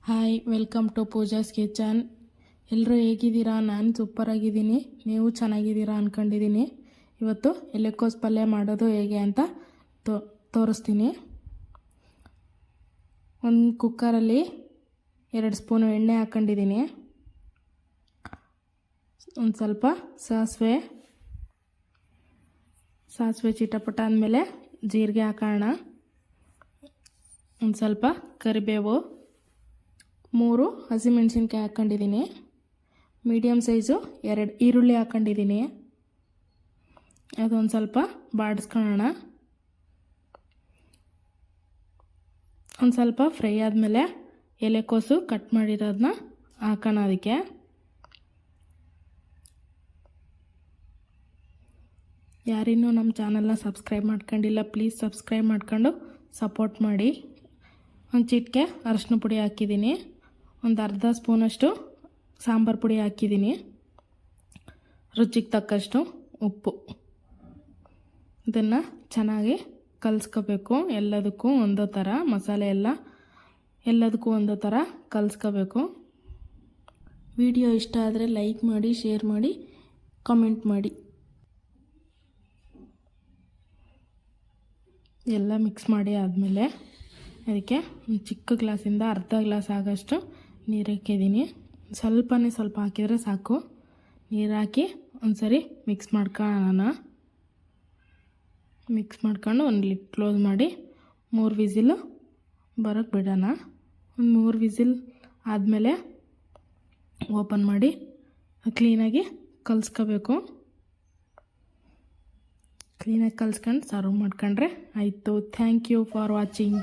Hi, welcome to Pooja's kitchen. ಎಲ್ಲರೂ ಹೇಗಿದ್ದೀರಾ? ನಾನು ಸೂಪರಾಗಿದ್ದೀನಿ. ನೀವು ಚೆನ್ನಾಗಿದ್ದೀರಾ ಅಂದ್ಕೊಂಡಿದ್ದೀನಿ. ಇವತ್ತು ಎಲೆಕೋಸು ಪಲ್ಯ ಮಾಡೋದು ಹೇಗೆ ಅಂತ ತೋರಿಸ್ತೀನಿ. ಒಂದು ಕುಕ್ಕರಲ್ಲಿ 2 ಸ್ಪೂನು ಎಣ್ಣೆ ಹಾಕ್ಕೊಂಡಿದ್ದೀನಿ. ಒಂದು ಸ್ವಲ್ಪ ಸಾಸಿವೆ ಚಿಟಪಟ ಆದಮೇಲೆ ಜೀರಿಗೆ ಹಾಕೋಣ. ಒಂದು ಸ್ವಲ್ಪ ಕರಿಬೇವು, 3 ಹಸಿಮೆಣಸಿನ್ಕಾಯಿ ಹಾಕ್ಕೊಂಡಿದ್ದೀನಿ. ಮೀಡಿಯಮ್ ಸೈಜು 2 ಈರುಳ್ಳಿ ಹಾಕ್ಕೊಂಡಿದ್ದೀನಿ. ಅದೊಂದು ಸ್ವಲ್ಪ ಬಾಡಿಸ್ಕೊಳ್ಳೋಣ. ಒಂದು ಸ್ವಲ್ಪ ಫ್ರೈ ಆದಮೇಲೆ ಎಲೆಕೋಸು ಕಟ್ ಮಾಡಿರೋದನ್ನ ಹಾಕೋಣ. ಅದಕ್ಕೆ ಯಾರಿನ್ನೂ ನಮ್ಮ ಚಾನಲ್ನ ಸಬ್ಸ್ಕ್ರೈಬ್ ಮಾಡ್ಕೊಂಡಿಲ್ಲ, ಪ್ಲೀಸ್ ಸಬ್ಸ್ಕ್ರೈಬ್ ಮಾಡ್ಕೊಂಡು ಸಪೋರ್ಟ್ ಮಾಡಿ. ಒಂದು ಚಿಟಿಕೆ ಅರಶಿನ ಪುಡಿ ಹಾಕಿದ್ದೀನಿ. ಒಂದು ಅರ್ಧ ಸ್ಪೂನಷ್ಟು ಸಾಂಬಾರು ಪುಡಿ ಹಾಕಿದ್ದೀನಿ. ರುಚಿಗೆ ತಕ್ಕಷ್ಟು ಉಪ್ಪು. ಇದನ್ನು ಚೆನ್ನಾಗಿ ಕಲಿಸ್ಕೋಬೇಕು. ಎಲ್ಲದಕ್ಕೂ ಒಂದೇ ಥರ ಮಸಾಲೆ ಎಲ್ಲದಕ್ಕೂ ಒಂದೇ ಥರ ಕಲಿಸ್ಕೋಬೇಕು. ವಿಡಿಯೋ ಇಷ್ಟ ಆದರೆ ಲೈಕ್ ಮಾಡಿ, ಶೇರ್ ಮಾಡಿ, ಕಮೆಂಟ್ ಮಾಡಿ. ಎಲ್ಲ ಮಿಕ್ಸ್ ಮಾಡಿ ಆದಮೇಲೆ ಅದಕ್ಕೆ ಒಂದು ಚಿಕ್ಕ ಗ್ಲಾಸಿಂದ ಅರ್ಧ ಗ್ಲಾಸ್ ಆಗೋಷ್ಟು ನೀರು ಹಾಕಿದ್ದೀನಿ. ಸ್ವಲ್ಪ ಹಾಕಿದರೆ ಸಾಕು. ನೀರು ಹಾಕಿ ಒಂದ್ಸರಿ ಮಿಕ್ಸ್ ಮಾಡ್ಕೊಳ್ಳೋಣ. ಮಿಕ್ಸ್ ಮಾಡ್ಕೊಂಡು ಒಂದು ಲಿಡ್ ಕ್ಲೋಸ್ ಮಾಡಿ 3 ವಿಸಿಲು ಬರೋಕ್ಕೆ ಬಿಡೋಣ. ಒಂದು 3 ವಿಸಿಲ್ ಆದಮೇಲೆ ಓಪನ್ ಮಾಡಿ ಕ್ಲೀನಾಗಿ ಕಲಿಸ್ಕೋಬೇಕು. ಕ್ಲೀನಾಗಿ ಕಲಿಸ್ಕೊಂಡು ಸರ್ವ್ ಮಾಡ್ಕೊಂಡ್ರೆ ಆಯಿತು. Thank you for watching.